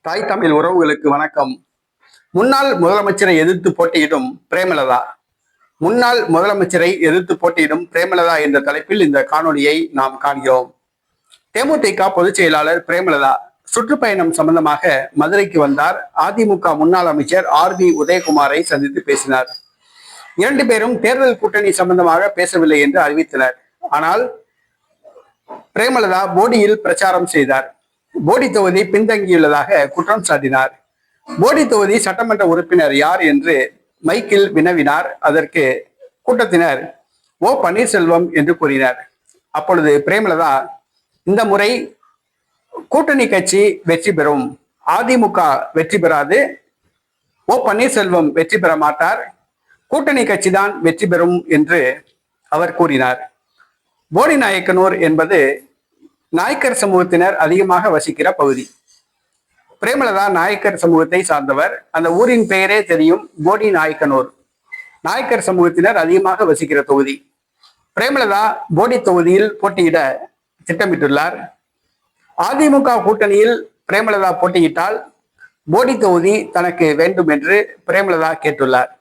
தாய் தமிழ் உறவுகளுக்கு வணக்கம். முன்னாள் முதலமைச்சரை எதிர்த்து போட்டியிடும் பிரேமலதா. முன்னாள் முதலமைச்சரை எதிர்த்து போட்டியிடும் பிரேமலதா என்ற தலைப்பில் இந்த காணொலியை நாம் காண்கிறோம். தேமுதிக பொதுச் செயலாளர் பிரேமலதா சுற்றுப்பயணம் சம்பந்தமாக மதுரைக்கு வந்தார். அதிமுக முன்னாள் அமைச்சர் RB உதயகுமாரை சந்தித்து பேசினார். இரண்டு பேரும் தேர்தல் கூட்டணி சம்பந்தமாக பேசவில்லை என்று அறிவித்தனர். ஆனால் பிரேமலதா போடியில் பிரச்சாரம் செய்தார். போடி தொகுதி பின்தங்கியுள்ளதாக குற்றம் சாட்டினார். போடி தொகுதி சட்டமன்ற உறுப்பினர் யார் என்று மைக்கில் வினவினார். அதற்கு கூட்டத்தினர் பன்னீர்செல்வம் என்று கூறினார். அப்பொழுது பிரேமலதா, இந்த முறை கூட்டணி கட்சி வெற்றி பெறும், அதிமுக வெற்றி பெறாது, பன்னீர்செல்வம் வெற்றி பெற மாட்டார், கூட்டணி கட்சி தான் வெற்றி பெறும் என்று அவர் கூறினார். போடி நாயக்கனூர் என்பது நாயக்கர் சமூகத்தினர் அதிகமாக வசிக்கிற பகுதி. பிரேமலதா நாயக்கர் சமூகத்தை சார்ந்தவர். அந்த ஊரின் பெயரே தெரியும், போடி நாயக்கனூர். நாயக்கர் சமூகத்தினர் அதிகமாக வசிக்கிற தொகுதி. பிரேமலதா போடி தொகுதியில் போட்டியிட திட்டமிட்டுள்ளார். அதிமுக கூட்டணியில் பிரேமலதா போட்டியிட்டால் போடி தொகுதி தனக்கு வேண்டும் என்று பிரேமலதா கேட்டுள்ளார்.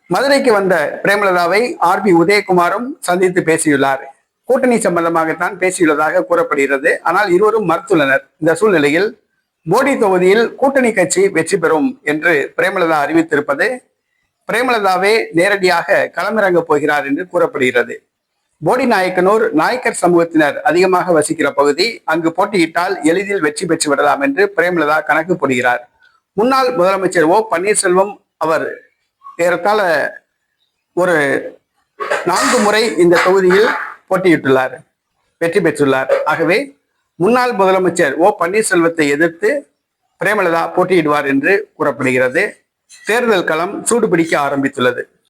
மதுரைக்கு வந்த பிரேமலதாவை RB உதயகுமாரும் சந்தித்து பேசியுள்ளார். கூட்டணி சம்பந்தமாகத்தான் பேசியுள்ளதாக கூறப்படுகிறது. ஆனால் இருவரும் மறுத்துள்ளனர். இந்த சூழ்நிலையில் போடி தொகுதியில் கூட்டணி கட்சி வெற்றி பெறும் என்று பிரேமலதா அறிவித்திருப்பது பிரேமலதாவே நேரடியாக களமிறங்கப் போகிறார் என்று கூறப்படுகிறது. போடி நாயக்கனூர் நாயக்கர் சமூகத்தினர் அதிகமாக வசிக்கிற பகுதி. அங்கு போட்டியிட்டால் எளிதில் வெற்றி பெற்று விடலாம் என்று பிரேமலதா கணக்கு போடுகிறார். முன்னாள் முதலமைச்சர் பன்னீர்செல்வம் அவர் ஏறத்தாழ ஒரு 4 முறை இந்த தொகுதியில் போட்டியிட்டுள்ளார், வெற்றி பெற்றுள்ளார். ஆகவே முன்னாள் முதலமைச்சர் பன்னீர்செல்வத்தை எதிர்த்து பிரேமலதா போட்டியிடுவார் என்று கூறப்படுகிறது. தேர்தல் களம் சூடுபிடிக்க ஆரம்பித்துள்ளது.